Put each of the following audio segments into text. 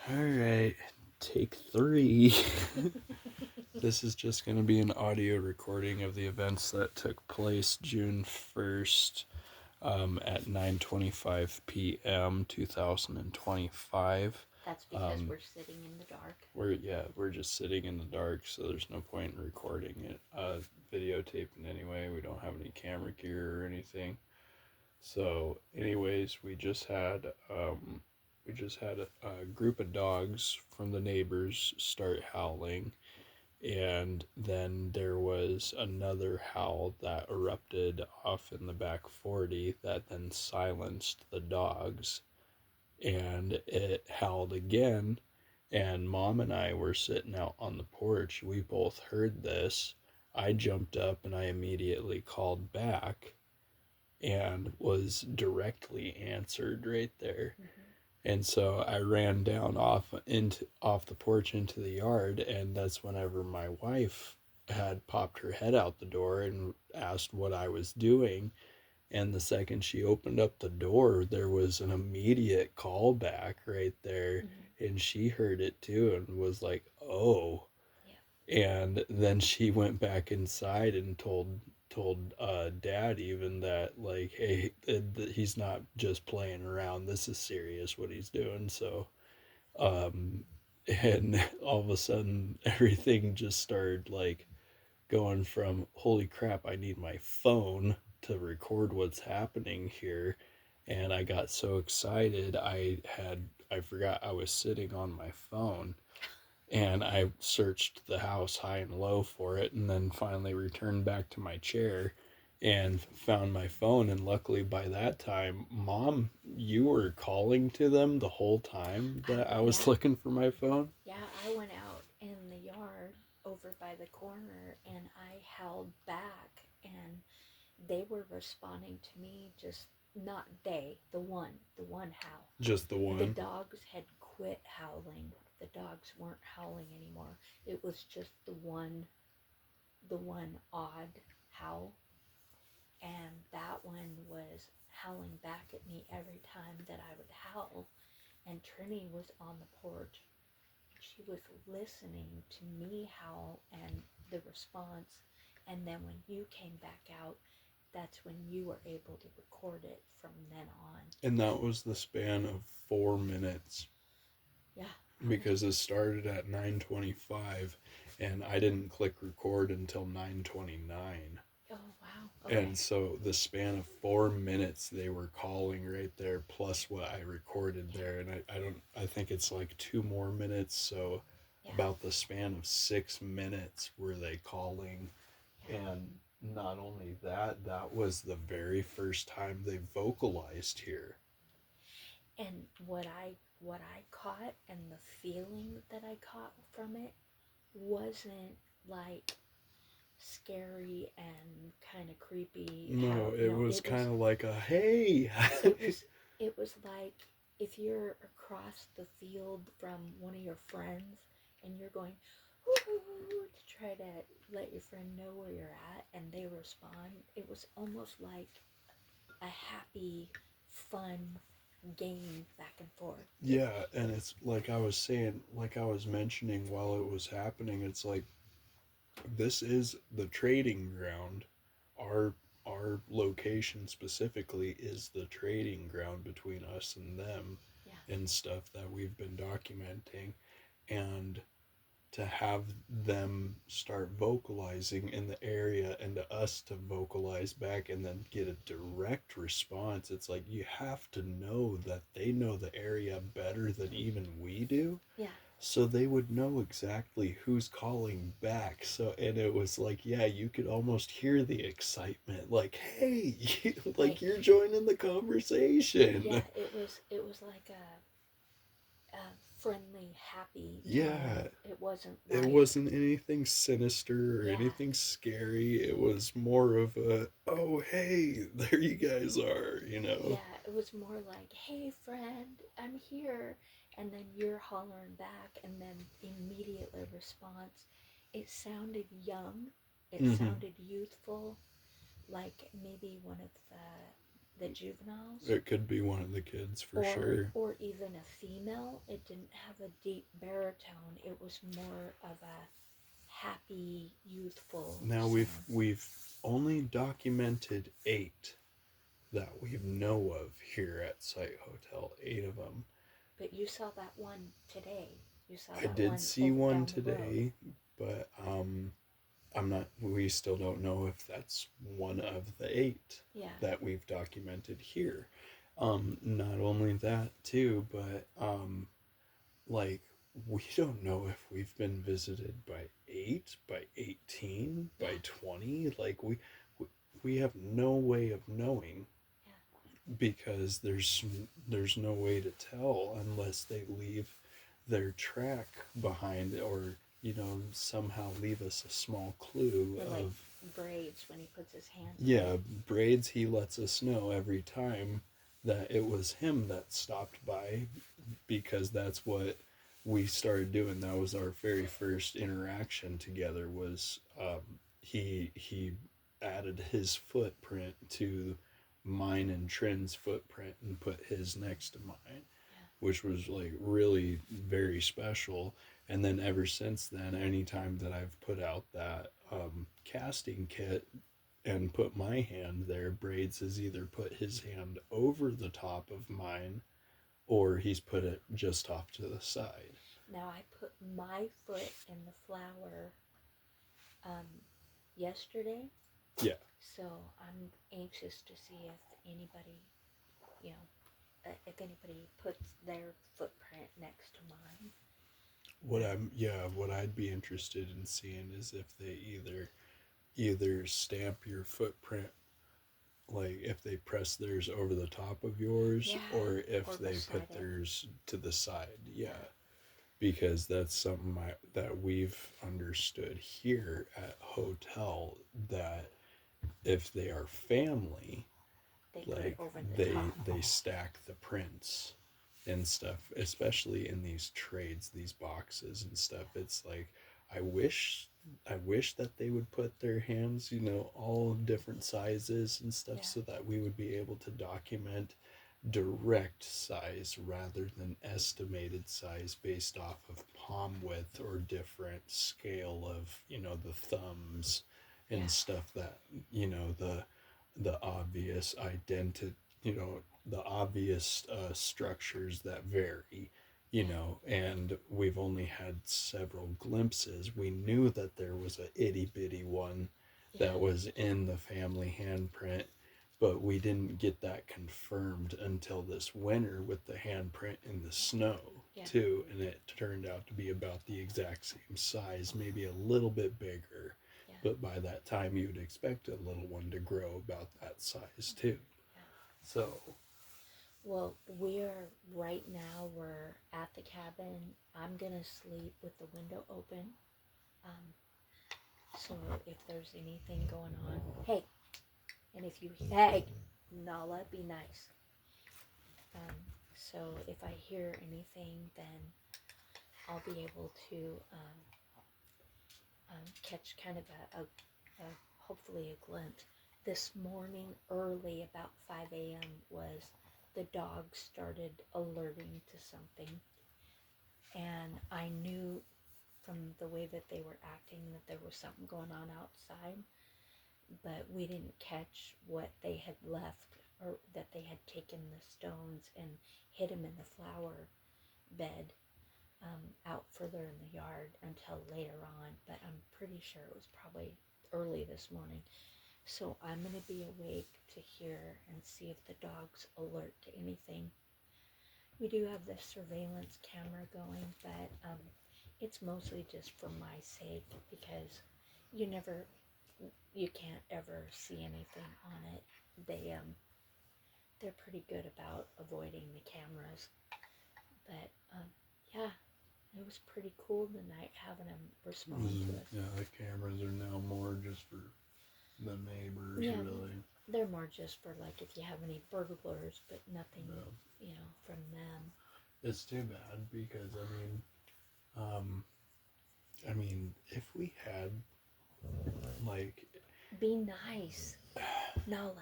Alright, take 3. This is just going to be an audio recording of the events that took place June 1st at 9:25 p.m. 2025. That's because we're sitting in the dark. We're just sitting in the dark, so there's no point in recording it, videotaping anyway. We don't have any camera gear or anything. So, anyways, we just had a group of dogs from the neighbors start howling, and then there was another howl that erupted off in the back 40 that then silenced the dogs, and it howled again. And Mom and I were sitting out on the porch. We both heard this. I jumped up and I immediately called back and was directly answered right there. Mm-hmm. And so I ran down off the porch into the yard, and that's whenever my wife had popped her head out the door and asked what I was doing. And the second she opened up the door, there was an immediate call back right there, Mm-hmm. and she heard it too and was like, "Oh." Yeah. And then she went back inside and told dad even that, like, hey, he's not just playing around, this is serious what he's doing. So um and all of a sudden everything just started like going from holy crap, I need my phone to record what's happening here. And I got so excited, I forgot I was sitting on my phone, and I searched the house high and low for it, and then finally returned back to my chair and found my phone. And luckily by that time, Mom, you were calling to them the whole time that I was Yeah. looking for my phone. Yeah, I went out in the yard over by the corner and I howled back, and they were responding to me, just not they, the one howl. Just the The one. dogs had quit howling. The dogs weren't howling anymore. It was just the one odd howl, and that one was howling back at me every time that I would howl. And Trini was on the porch. She was listening to me howl and the response. And then when you came back out, that's when you were able to record it from then on. And that was the span of 4 minutes, Yeah. because it started at 9:25 and I didn't click record until 9:29. Oh, wow. Okay. And so the span of 4 minutes they were calling right there, plus what I recorded there. And I think it's like 2 more minutes. So Yeah. about the span of 6 minutes were they calling. Yeah. And not only that, that was the very first time they vocalized here. And what I caught and the feeling that I caught from it wasn't like scary and kind of creepy. No, it was It was kind of like a hey. it was it was like if you're across the field from one of your friends and you're going woo to try to let your friend know where you're at, and they respond. It was almost like a happy, fun game back and forth. Yeah, and it's like I was saying, like I was mentioning while it was happening, it's like this is the trading ground. Our location specifically is the trading ground between us and them, Yeah. and stuff that we've been documenting. And to have them start vocalizing in the area and to us to vocalize back and then get a direct response, it's like you have to know that they know the area better than even we do, Yeah. so they would know exactly who's calling back. So, and it was like, yeah, you could almost hear the excitement, like, hey, like you're joining the conversation. Yeah, it was like a friendly, happy tone. Yeah, It wasn't it like wasn't anything sinister or yeah, anything scary. It was more of a, oh, hey, there you guys are, you know? yeah, it was more like, hey friend, I'm here, and then you're hollering back, and then immediately response. It sounded young. It Mm-hmm. sounded youthful, like maybe one of the juveniles, It could be one of the kids for sure. or even a female. It didn't have a deep baritone. It was more of a happy, youthful Now song. we've only documented 8 that we know of here at Site Hotel. 8 of them. But you saw that one today. You saw I that did one see over one down the road. today, but I'm not. We still don't know if that's one of the 8 Yeah, that we've documented here. Not only that too, but like we don't know if we've been visited by 8, by 18, yeah, by 20. Like we, we have no way of knowing yeah, because there's no way to tell unless they leave their track behind, or somehow leave us a small clue or like of. braids when he puts his hands Yeah, up. braids, he lets us know every time that it was him that stopped by, because that's what we started doing. That was our very first interaction together. Was he added his footprint to mine and Trin's footprint and put his next to mine, Yeah, which was like really very special. And then ever since then, anytime that I've put out that casting kit and put my hand there, Braids has either put his hand over the top of mine or he's put it just off to the side. now I put my foot in the flower um, yesterday, Yeah. so I'm anxious to see if anybody, you know, if anybody puts their footprint next to mine. What I'd be interested in seeing is if they either stamp your footprint, like if they press theirs over the top of yours, Yeah, or or if they beside put it. theirs to the side. Yeah, Yeah, because that's something that we've understood here at hotel, that if they are family, they put it like over the they top. stack the prints and stuff, especially in these trades, these boxes and stuff. It's like i wish I wish that they would put their hands, all different sizes and stuff, Yeah, so that we would be able to document direct size rather than estimated size based off of palm width or different scale of, the thumbs yeah, and stuff, that the obvious identi the obvious structures that vary, yeah, and we've only had several glimpses. We knew that there was a itty bitty one yeah, that was in the family handprint, but we didn't get that confirmed until this winter with the handprint in the snow yeah, too, and it turned out to be about the exact same size, maybe a little bit bigger, yeah, but by that time you'd expect a little one to grow about that size too. yeah. So Well, we're at the cabin. I'm gonna sleep with the window open. Um, so if there's anything going on, hey, and if you, hey, Nala, be nice. Um, so if I hear anything, then I'll be able to catch kind of a hopefully a glimpse. This morning, early about 5 a.m., was the dogs started alerting to something, and I knew from the way that they were acting that there was something going on outside, but we didn't catch what they had left, or that they had taken the stones and hid them in the flower bed out further in the yard until later on. But I'm pretty sure it was probably early this morning. So I'm going to be awake to hear and see if the dogs alert to anything. We do have the surveillance camera going, but it's mostly just for my sake, because you never, you can't ever see anything on it. They're pretty good about avoiding the cameras. But yeah, it was pretty cool tonight having them respond to us. yeah, the cameras are now more just for the neighbors, Yeah, really. they're more just for like if you have any burglars, but nothing, Yeah. from them. It's too bad because if we had like Be nice. Nala,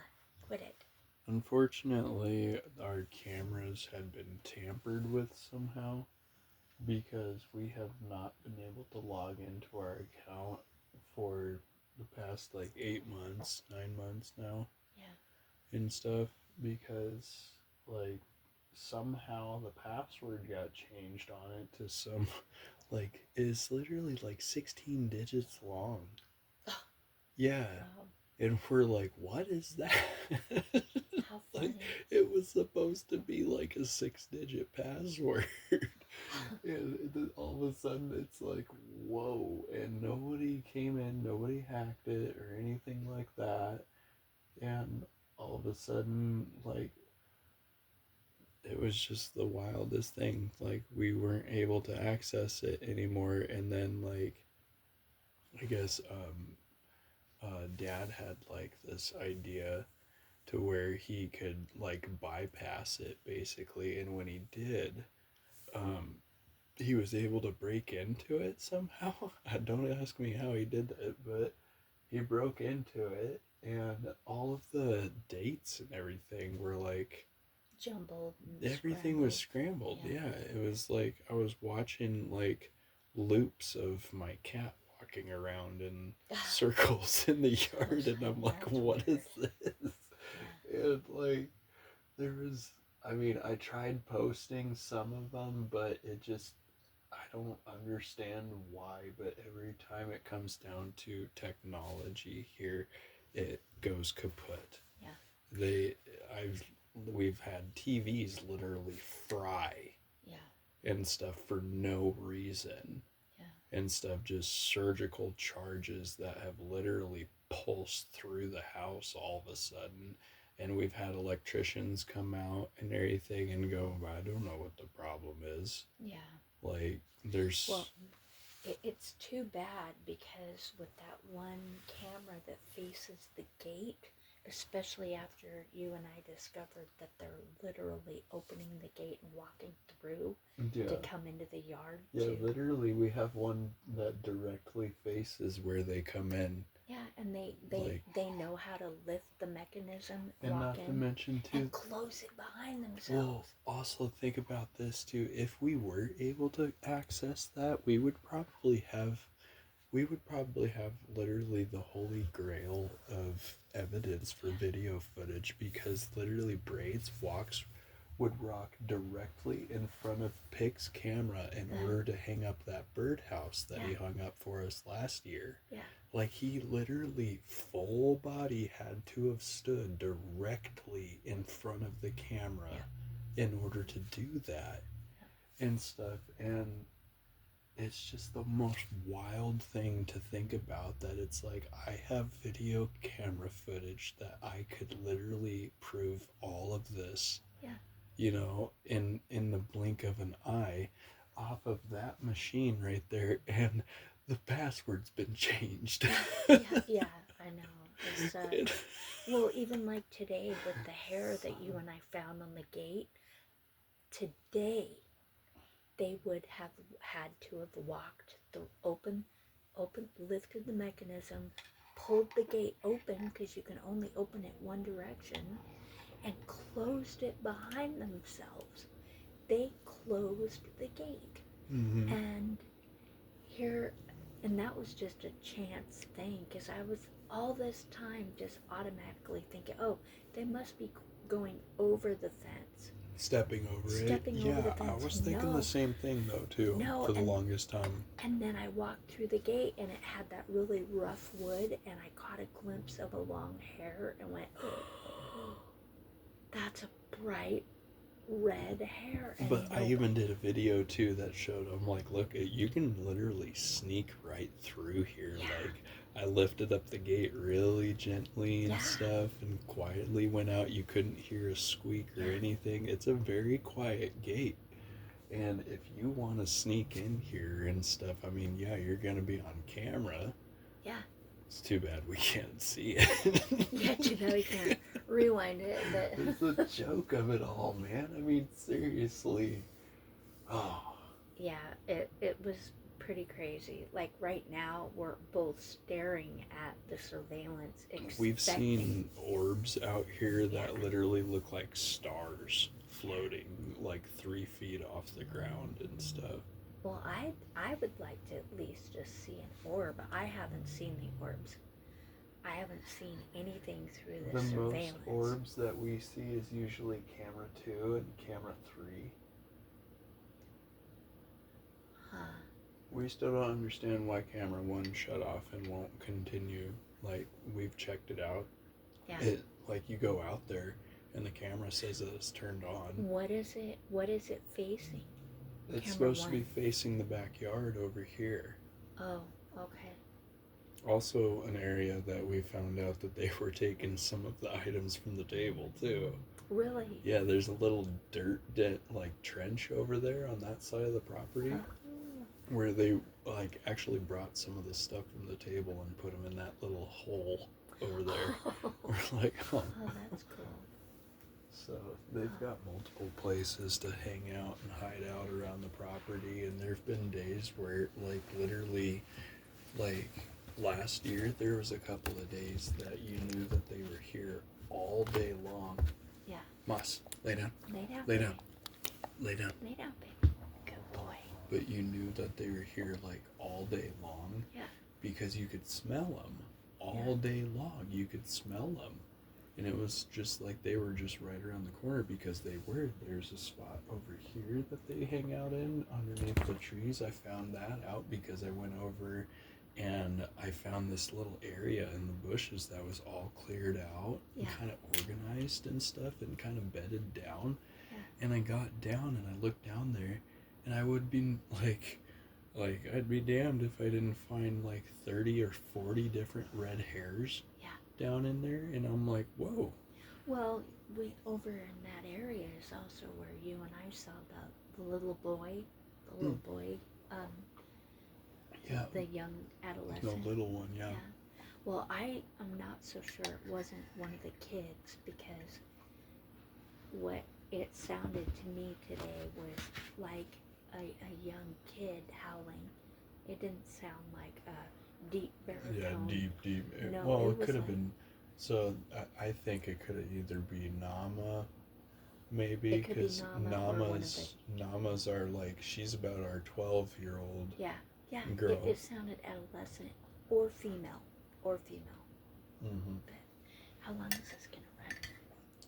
quit it. Unfortunately, our cameras had been tampered with somehow because we have not been able to log into our account for the past like 8 months, 9 months now, Yeah. and stuff because like somehow the password got changed on it to some like it's literally like 16 digits long. Yeah. Wow. And we're like, what is that? How Like, funny. it was supposed to be like a 6 digit password. And then all of a sudden it's like, whoa. And nobody came in, nobody hacked it or anything like that. And all of a sudden, like, it was just the wildest thing. Like, we weren't able to access it anymore. And then, like, I guess dad had like this idea to where he could like bypass it basically, and when he did, um, he was able to break into it somehow. Don't ask me how he did it, but he broke into it, and all of the dates and everything were like Jumbled and everything was scrambled. scrambled. Yeah. Yeah, it was like I was watching like loops of my cat walking around in circles in the yard, Gosh, and I'm like, that's what is weird. this? Yeah. And like there was, I mean, I tried posting some of them, but it just, I don't understand why, but every time it comes down to technology here, it goes kaput. Yeah. They, I've, we've had TVs literally fry Yeah. and stuff for no reason Yeah. and stuff, just surgical charges that have literally pulsed through the house all of a sudden. And we've had electricians come out and everything and go, I don't know what the problem is. Yeah. Like, Well, there's. it's too bad because with that one camera that faces the gate, especially after you and I discovered that they're literally opening the gate and walking through to Yeah. come into the yard Yeah, to. literally, we have one that directly faces where they come in. Yeah, and Like, they know how to lift the mechanism, and walk not to in, mention, and too, close it behind well, themselves. also think about this, too. If we were able to access that, we would probably have literally the holy grail of evidence for Yeah, video footage because literally Braid's walks would rock directly in front of Pig's camera in order to hang up that birdhouse that yeah, he hung up for us last year. yeah, Like he literally full body had to have stood directly in front of the yeah, camera in order to do that and stuff. And it's just the most wild thing to think about that it's like I have video camera footage that I could literally prove all of this, yeah, in the blink of an eye off of that machine right there, and the password's been changed. yeah, yeah, yeah. I know. It's It, well, even like today with the hair that you and I found on the gate, today they would have had to have walked the lifted the mechanism, pulled the gate open because you can only open it one direction, and closed it behind themselves. They closed the gate. mm-hmm. And here, and that was just a chance thing because I was all this time just automatically thinking, oh, they must be going over the fence, Stepping over it. stepping over the Yeah, I fence. was thinking the No, same thing though too no, for the longest time. and then I walked through the gate and it had that really rough wood, and I caught a glimpse of a long hair and went, oh, that's a bright red hair. And But I even did a video too that showed I'm like, look, you can literally sneak right through here. yeah, Like, I lifted up the gate really gently and yeah, stuff and quietly went out. You couldn't hear a squeak or yeah, anything. It's a very quiet gate. And if you want to sneak in here and stuff, I mean, yeah, you're going to be on camera. yeah. It's too bad we can't see it. Yeah, too bad we can't rewind it, It's the but joke of it all, man. I mean, seriously. Oh. yeah, it was pretty crazy. Like right now, we're both staring at the surveillance, We've expecting. seen orbs out here Yeah, that literally look like stars yeah. floating like 3 feet off the ground and stuff. Well, I would like to at least just see an orb. I haven't seen the orbs. I haven't seen anything through the The most surveillance. orbs that we see is usually camera 2 and camera 3. Huh. We still don't understand why camera one shut off and won't continue. Like, we've checked it out. Yeah. It, like, you go out there and the camera says that it's turned on. What is it? What is it facing? It's Camera supposed to one. be facing the backyard over here. Oh, okay. Also, an area that we found out that they were taking some of the items from the table, too. Really? Yeah, there's a little dirt dent, like, trench over there on that side of the property Oh. where they, like, actually brought some of the stuff from the table and put them in that little hole over there. Oh, We're like, oh. that's cool. So they've got multiple places to hang out and hide out around the property, and there've been days where, like, literally, like, last year there was a couple of days that you knew that they were here all day long. Yeah. Moss, lay down, Lay down. lay baby. down, lay down. Lay down, baby. Good boy. But you knew that they were here like all day long. Yeah. Because you could smell them all Yeah. day long. You could smell them. And it was just like they were just right around the corner because they were. There's a spot over here that they hang out in underneath the trees. I found that out because I went over and I found this little area in the bushes that was all cleared out and Yeah. kind of organized and stuff and kind of bedded down. Yeah. And I got down and I looked down there and I would be like I'd be damned if I didn't find like 30 or 40 different red hairs Yeah. down in there, and I'm like, whoa. Well, we over in that area is also where you and I saw the little boy, um, Yeah, the young the adolescent. little one. Yeah. Well, I am not so sure it wasn't one of the kids because what it sounded to me today was like a young kid howling. It didn't sound like a deep baritone. Yeah, deep. No, Well, it it was could have like- been. So I think it could have either be Nama, maybe, It could be because Nama or one of Namas are like she's about our 12-year-old. Yeah, Girl. It sounded adolescent or female. Mm-hmm. But how long is this gonna run?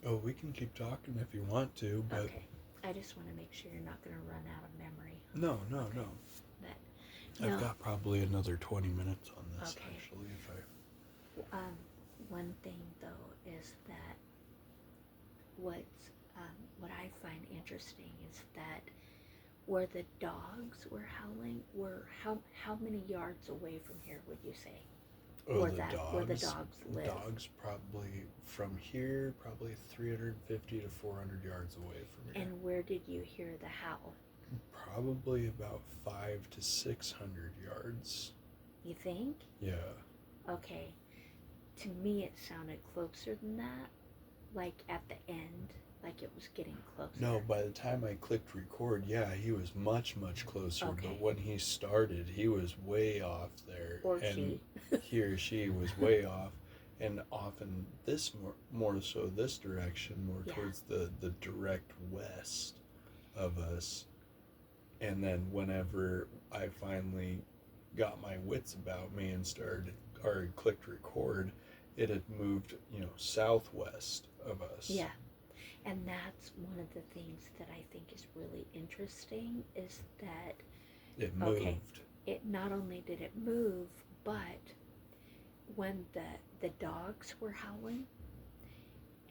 Oh, we can keep talking if you want to, but Okay, I just want to make sure you're not gonna run out of memory. no. But I've no, got probably another 20 minutes on this Okay. actually. If I one thing though is that what I find interesting is that where the dogs were howling were how many yards away from here would you say? Where the dogs live. Dogs probably from here, probably 350 to 400 yards away from here. And where did you hear the howl? Probably about 500 to 600 yards. You think? Yeah. Okay. To me, it sounded closer than that. Like at the end, like it was getting closer. No, by the time I clicked record, yeah, he was much closer. Okay. But when he started, he was way off there. Or and she. He or she was way off. And often this more so this direction, more Yeah. towards the direct west of us. And then whenever I finally got my wits about me and clicked record, it had moved, southwest of us. Yeah. And that's one of the things that I think is really interesting is that It moved. Okay. It not only did it move, but when the dogs were howling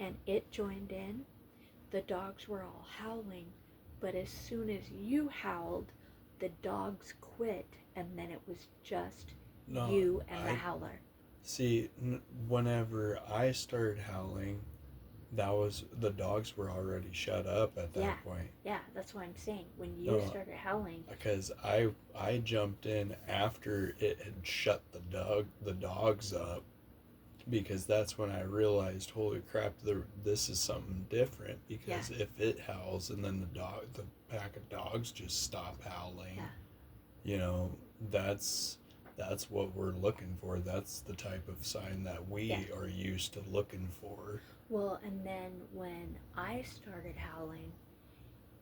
and it joined in, the dogs were all howling, but as soon as you howled, the dogs quit, and then it was just No, you and the howler. See, whenever I started howling, the dogs were already shut up at that point. Yeah, that's what I'm saying. When you No. started howling, Because I jumped in after it had shut the dogs up, because that's when I realized, holy crap, this is something different. Because if it howls and then the pack of dogs just stop howling, that's that's what we're looking for. That's the type of sign that Yeah. we are used to looking for. Well, and then when I started howling,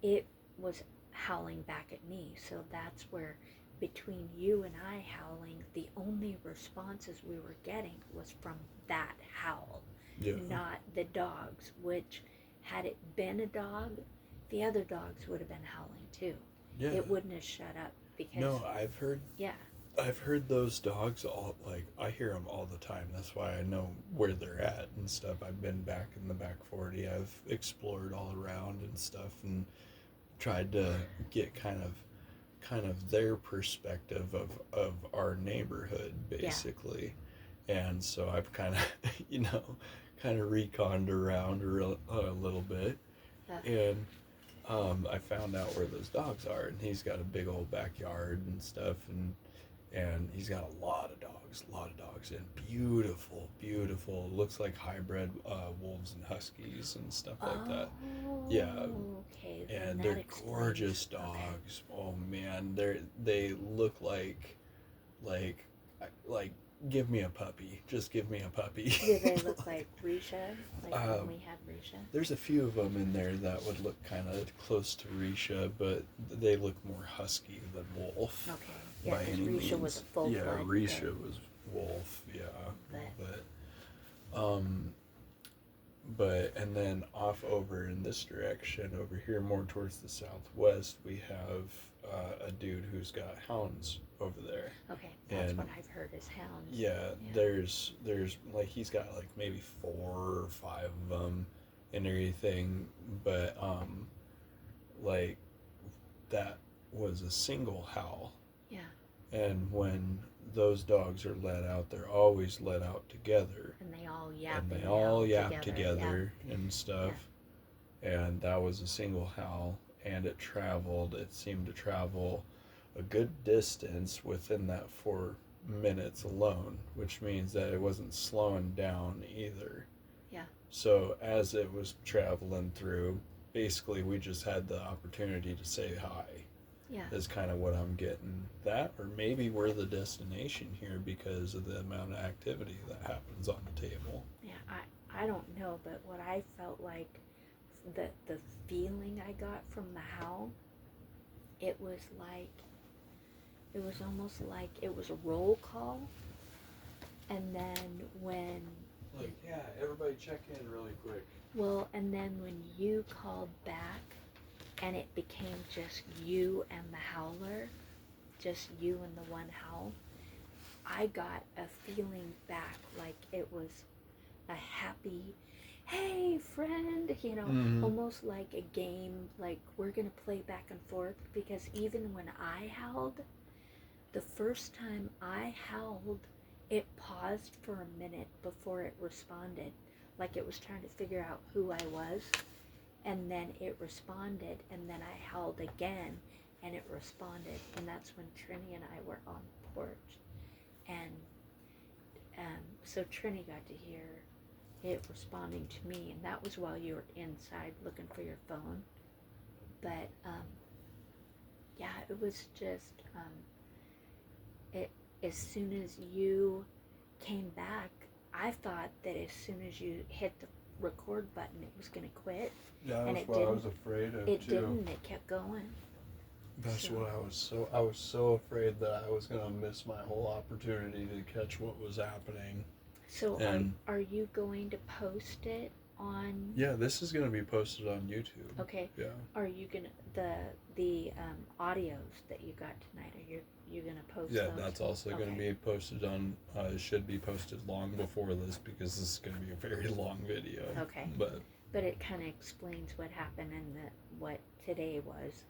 it was howling back at me. So that's where, between you and I howling, the only responses we were getting was from that howl, Yeah. not the dogs, which, had it been a dog, the other dogs would have been howling too. Yeah. It wouldn't have shut up because, No, yeah, I've heard those dogs all, like, I hear them all the time. That's why I know where they're at and stuff. I've been back in the back 40. I've explored all around and stuff and tried to get kind of their perspective of our neighborhood yeah, basically. And so I've kind of kind of reconned around a little bit, uh, and I found out where those dogs are, and he's got a big old backyard and stuff, and he's got a lot of dogs, and beautiful, beautiful. Looks like hybrid wolves and huskies and stuff like that. Yeah, okay, then and that they're explains. gorgeous Okay. dogs. Oh man, they look like like give me a puppy. Just give me a puppy. Do they look like Risha? Like when Um, we had Risha? there's a few of them in there that would look kind of close to Risha, but they look more husky than wolf. Okay. Yeah, By because any Risha means. was a full Yeah, blood. Risha was wolf. Yeah, um, but and then off over in this direction, over here more towards the southwest, we have a dude who's got hounds over there. Okay, that's And what I've heard is hounds. yeah, there's like he's got like maybe 4 or 5 of them and everything, but like that was a single howl. Yeah. And when those dogs are let out, they're always let out together. And they all yap And and they all yell yap together and stuff. And that was a single howl, and it seemed to travel a good distance within that 4 minutes alone, which means that it wasn't slowing down either. Yeah. So as it was traveling through, basically we just had the opportunity to say hi. Yeah. Is kind of what I'm getting. That, or maybe we're the destination here because of the amount of activity that happens on the table. Yeah. I don't know, but what I felt like, the feeling I got from the howl, it was almost like it was a roll call, and then when Like, yeah, everybody check in really quick. well, and then when you called back, and it became just you and the howler, just you and the one howl, I got a feeling back like it was a happy, hey friend, almost like a game, like we're gonna play back and forth. Because even when I howled, the first time I howled, it paused for a minute before it responded, like it was trying to figure out who I was. And then it responded, and then I howled again, and it responded. And that's when Trini and I were on the porch. And so Trini got to hear it responding to me, and that was while you were inside looking for your phone. But yeah, it was just it. As soon as you came back, I thought that as soon as you hit the record button, it was going to quit. Yeah, And that's it what I didn't. was afraid of It too. didn't. It kept going. That's So- what I was so afraid that I was gonna miss my whole opportunity to catch what was happening. So And- are you going to post it on? Yeah, this is gonna be posted on YouTube. Okay. Yeah. Are you gonna the audios that you got tonight? Are you gonna post? Yeah, those? that's also going to Okay. be posted on. It should be posted long before this because this is going to be a very long video. Okay. But But it kind of explains what happened and what today was.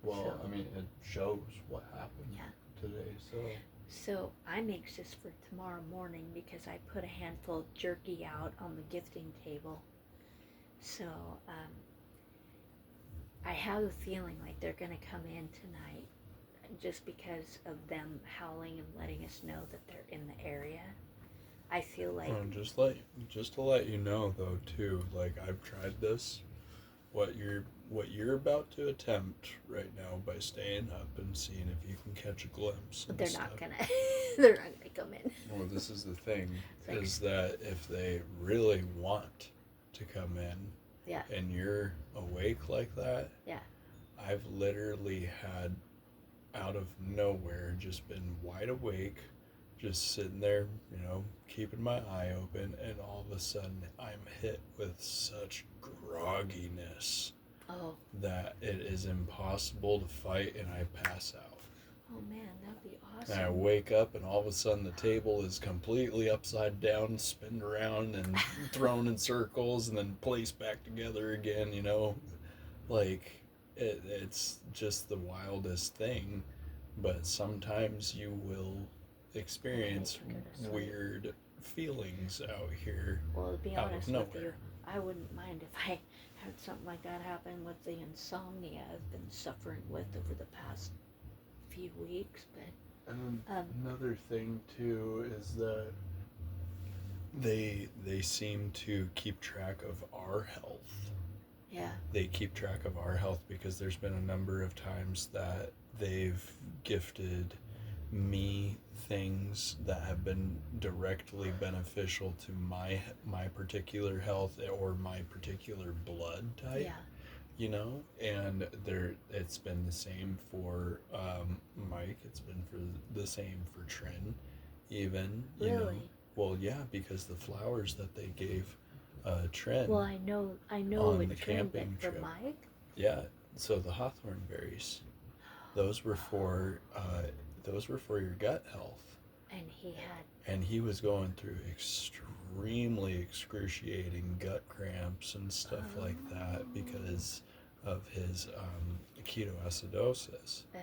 well, So- I mean, it shows what happened Yeah. today. So I'm anxious for tomorrow morning because I put a handful of jerky out on the gifting table. So I have a feeling like they're going to come in tonight, just because of them howling and letting us know that they're in the area. I feel like just to let you know though too, like I've tried this what you're about to attempt right now by staying up and seeing if you can catch a glimpse But and they're not stuff. gonna. They're not gonna come in. Well, this is the thing, It's like, is that if they really want to come in yeah, and you're awake like that, yeah. I've literally had out of nowhere just been wide awake, just sitting there, keeping my eye open, and all of a sudden I'm hit with such grogginess Oh, that it is impossible to fight and I pass out. oh man, that'd be And I awesome. wake up and all of a sudden the table is completely upside down, spinned around and thrown in circles and then placed back together again. Like it's just the wildest thing. But sometimes you will And it makes experience you go to sleep. weird feelings out here Well, to be out of honest with you, nowhere. I wouldn't mind if I had something like that happen with the insomnia I've been suffering with over the past few weeks. And But another thing too is that They seem to keep track of our health. yeah, They keep track of our health because there's been a number of times that they've gifted me things that have been directly beneficial to my particular health or my particular blood type, yeah, and it's been the same for Mike. It's been for the same for Trin, even. really. Well, yeah, because the flowers that they gave Well, Trin I know on with the Trin, but camping for trip. Mike, Yeah, so the hawthorn berries, those were for your gut health, and he had, and he was going through extremely excruciating gut cramps and stuff like that oh, because of his ketoacidosis oh,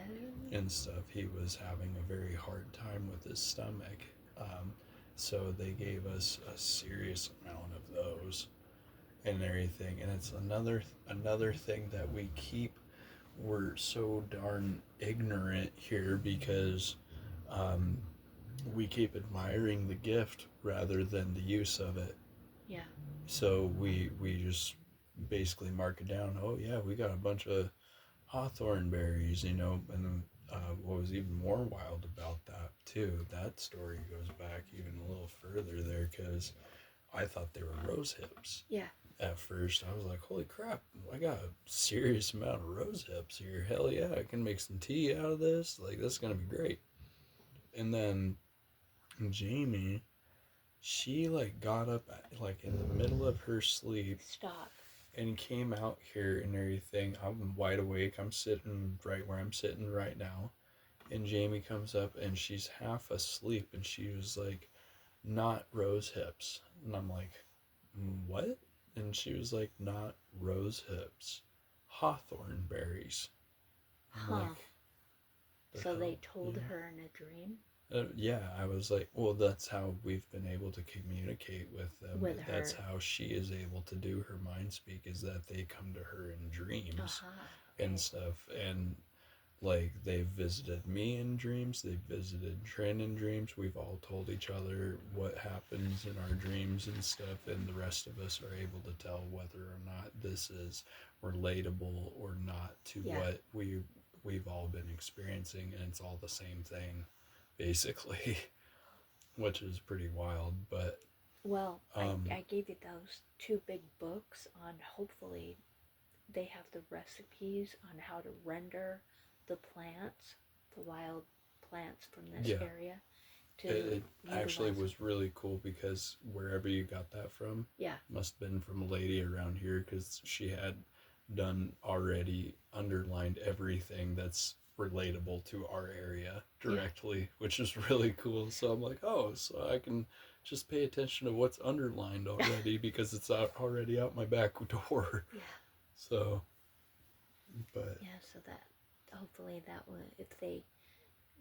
and stuff. He was having a very hard time with his stomach. Um, so they gave us a serious amount of those and everything. And it's another thing that we keep. We're so darn ignorant here because um, we keep admiring the gift rather than the use of it. yeah, So we just basically mark it down. Oh yeah, we got a bunch of hawthorn berries, and then what was even more wild about that too, that story goes back even a little further there because I thought they were rose hips. yeah. At first, I was like, holy crap, I got a serious amount of rose hips here. Hell yeah, I can make some tea out of this. Like, this is going to be great. And then Jamie, she like got up like in the middle of her sleep Stop. and came out here and everything. I'm wide awake. I'm sitting right where I'm sitting right now. And Jamie comes up and she's half asleep and she was like, not rose hips. And I'm like, what? And she was like, not rose hips, hawthorn berries. I'm Huh. like, the So hell? they told Yeah. her in a dream Yeah, I was like, well, that's how we've been able to communicate with them. with That's her. how she is able to do her mind speak, is that they come to her in dreams Uh-huh. and Okay. stuff. And like they've visited me in dreams, they've visited Trin in dreams. We've all told each other what happens in our dreams and stuff, and the rest of us are able to tell whether or not this is relatable or not to Yeah. what we've all been experiencing, and it's all the same thing, basically, which is pretty wild. But Well, um, I gave you those two big books on, hopefully they have the recipes on how to render the plants, the wild plants from this yeah, area, to it actually utilize them. was really cool because wherever you got that from Yeah, must have been from a lady around here because she had done already underlined everything that's relatable to our area yeah, directly, which is really cool. So I'm like, oh, so I can just pay attention to what's underlined already because it's already out my back door. yeah, So, but yeah. So that, hopefully that will, if they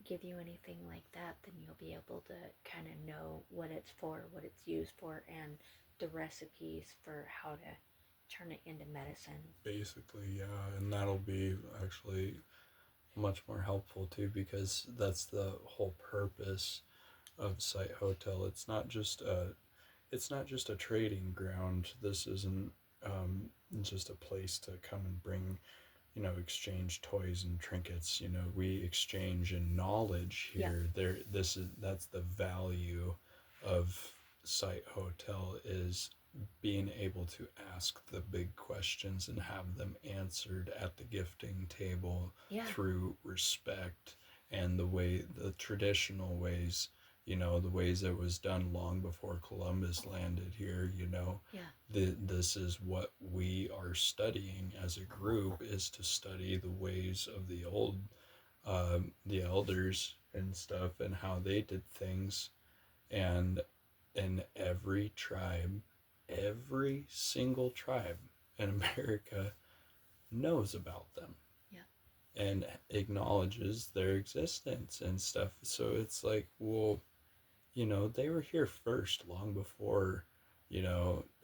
give you anything like that, then you'll be able to kind of know what it's for, what it's used for, and the recipes for how to turn it into medicine. basically, yeah, and that'll be actually much more helpful too because that's the whole purpose of Site Hotel. It's not just a trading ground. This isn't just a place to come and bring, exchange toys and trinkets. We exchange in knowledge Yeah. here. That's the value of Site Hotel, is being able to ask the big questions and have them answered at the gifting table Yeah. through respect, and the traditional ways, the ways it was done long before Columbus landed here. Yeah. This is what we are studying as a group, is to study the ways of the elders and stuff, and how they did things. And in every single tribe in America knows about them Yeah. and acknowledges their existence and stuff. So it's like, well, they were here first, long before,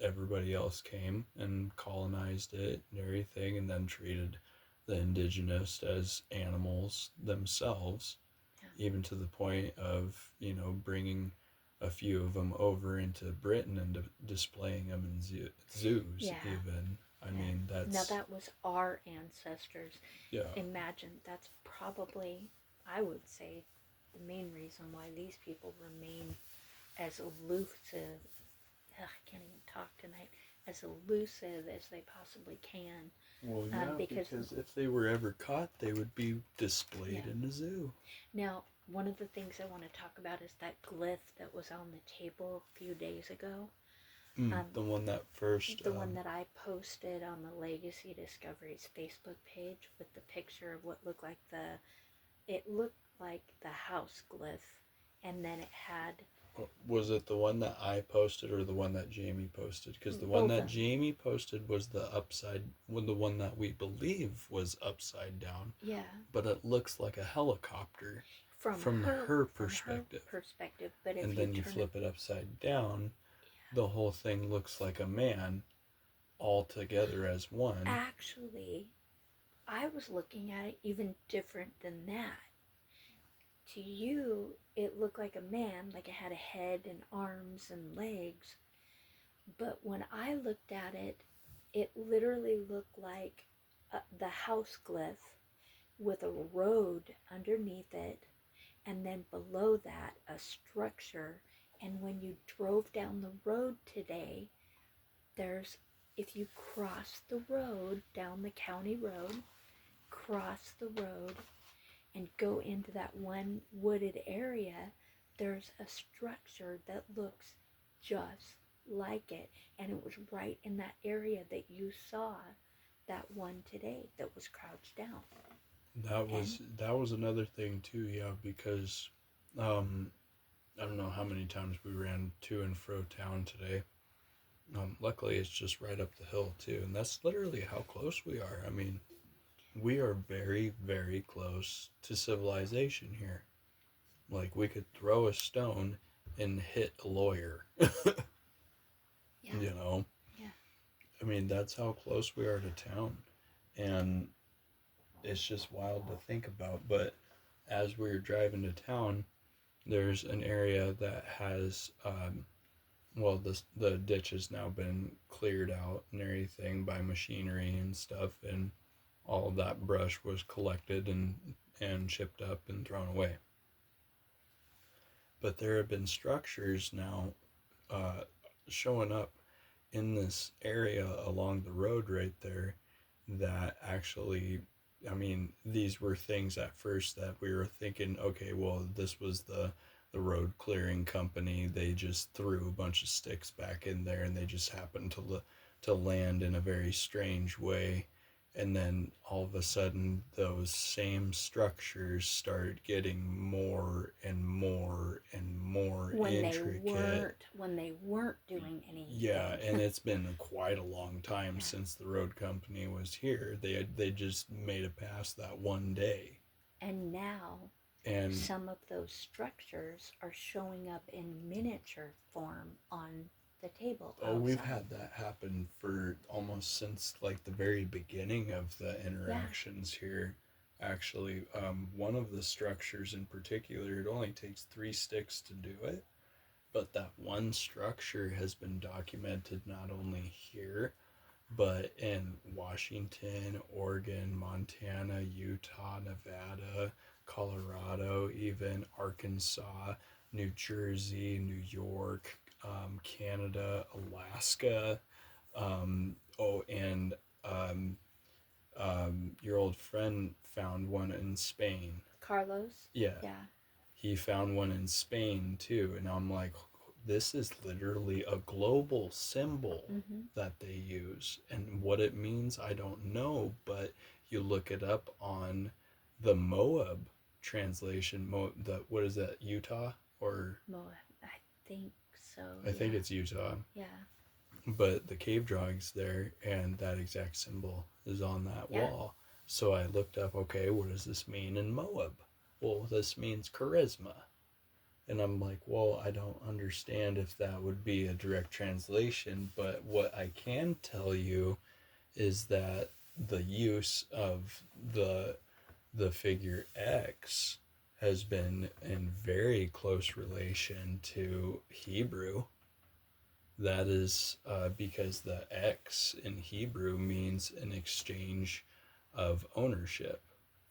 everybody else came and colonized it and everything, and then treated the indigenous as animals themselves, Yeah. even to the point of, bringing a few of them over into Britain and displaying them in zoos, Yeah. even. I Yeah. mean, Now that's, that was our ancestors. yeah. Imagine that's probably, I would say, the main reason why these people remain as elusive. I can't even talk tonight. As elusive as they possibly can. Well, yeah, Because because if they were ever caught, they would be displayed yeah. in a zoo. Now, one of the things I want to talk about is that glyph that was on the table a few days ago. The one that first. The one that I posted on the Legacy Discoveries Facebook page with the picture of what looked like the house glyph, and then it had. Was it the one that I posted or the one that Jamie posted? Because the one Both that of them. Jamie posted was the one that we believe was upside down. Yeah. But it looks like a helicopter From from her perspective. From her perspective, but if And you then you turn flip it upside down, the whole thing looks like a man all together as one. Actually, I was looking at it even different than that. To you, it looked like a man, like it had a head and arms and legs. But when I looked at it, it literally looked like the house glyph with a road underneath it, and then below that, a structure. And when you drove down the road today, there's, if you cross the road down the county road, cross the road, and go into that one wooded area, there's a structure that looks just like it. And it was right in that area that you saw that one today that was crouched down. That was another thing too, yeah, because I don't know how many times we ran to and fro town today. Luckily, it's just right up the hill too, and that's literally how close we are. I mean, we are very, very close to civilization here. Like, we could throw a stone and hit a lawyer. Yeah. You know? Yeah. I mean, that's how close we are to town. And it's just wild to think about. But as we were driving to town, there's an area that has, well, the ditch has now been cleared out and everything by machinery and stuff. And all of that brush was collected and chipped up and thrown away. But there have been structures now uh, showing up in this area along the road right there that actually, I mean, these were things at first that we were thinking, okay, well, this was the road clearing company. They just threw a bunch of sticks back in there, and they just happened to land in a very strange way. And then all of a sudden, those same structures started getting more and more and more intricate. When they weren't doing anything. Yeah, and it's been quite a long time since the road company was here. They just made it past that one day. And now And some of those structures are showing up in miniature form on the table outside. we've had that happen for almost since like the very beginning of the interactions here. Actually, one of the structures in particular, it only takes 3 sticks to do it. But that one structure has been documented not only here, but in Washington, Oregon, Montana, Utah, Nevada, Colorado, even Arkansas, New Jersey, New York, Canada, Alaska, and um, your old friend found one in Spain. Carlos? Yeah, Yeah. he found one in Spain too, and I'm like, this is literally a global symbol Mm-hmm. that they use, and what it means I don't know, but you look it up on the Moab translation. The what is that, Utah, or Moab. I think so. I think Yeah. it's Utah, Yeah. but the cave drawings there and that exact symbol is on that Yeah. wall. So I looked up, okay, what does this mean in Moab? Well, this means charisma. And I'm like, well, I don't understand if that would be a direct translation, but what I can tell you is that the use of the figure X has been in very close relation to Hebrew. That is because the X in Hebrew means an exchange of ownership.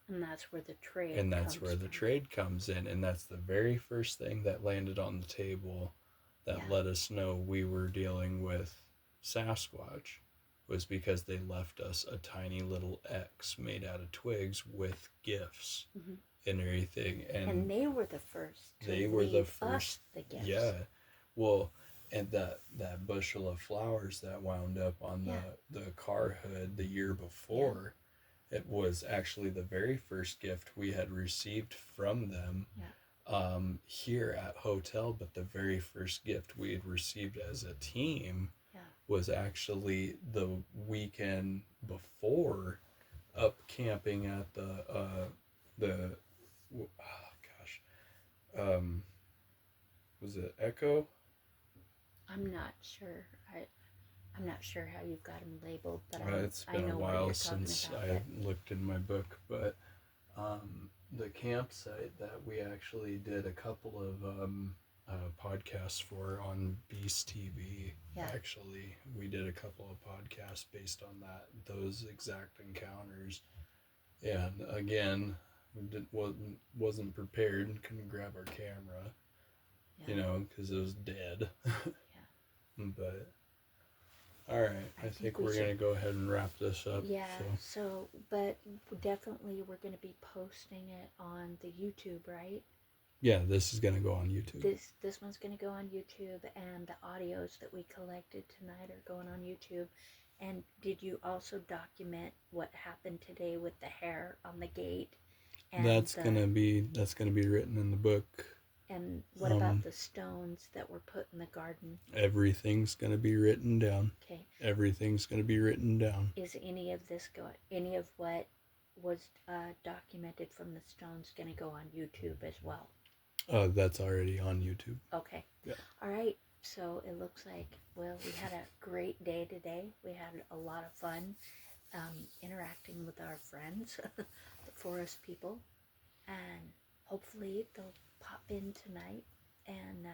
And that's where the trade And that's comes where the from. trade comes in. And that's the very first thing that landed on the table that Yeah. let us know we were dealing with Sasquatch, was because they left us a tiny little X made out of twigs with gifts Mm-hmm. and everything. And they were the first to they were the leave us first, the gifts. yeah. Well, and that bushel of flowers that wound up on Yeah. the car hood the year before, it was actually the very first gift we had received from them, Yeah. here at hotel. But the very first gift we had received as a team, Yeah. was actually the weekend before, up camping at the oh gosh, um, was it Echo? I'm not sure. I'm not sure how you've got them labeled, but It's I been a know what while you're talking since about. I But looked in my book, but the campsite that we actually did a couple of podcasts for on Beast TV. yeah. Actually, we did a couple of podcasts based on those exact encounters. And again, wasn't prepared and couldn't grab our camera, Yeah. because it was dead. Yeah. But all right, I think we we're should. gonna go ahead and wrap this up. Yeah. So So, but definitely we're going to be posting it on the YouTube, right? yeah, this is gonna go on YouTube. This one's going to go on YouTube, and the audios that we collected tonight are going on YouTube. And did you also document what happened today with the hair on the gate and That's gonna be written in the book. and what about the stones that were put in the garden? Everything's gonna be written down. Okay. Everything's gonna be written down. Is any of this any of what was documented from the stones going to go on YouTube as well? That's already on YouTube. Okay. Yeah. All right. So it looks like, well, we had a great day today. We had a lot of fun interacting with our friends, the forest people, and hopefully they'll pop in tonight and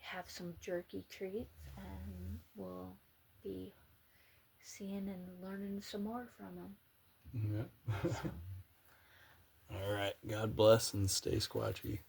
have some jerky treats, and we'll be seeing and learning some more from them. Yeah. So. All right. God bless and stay squatchy.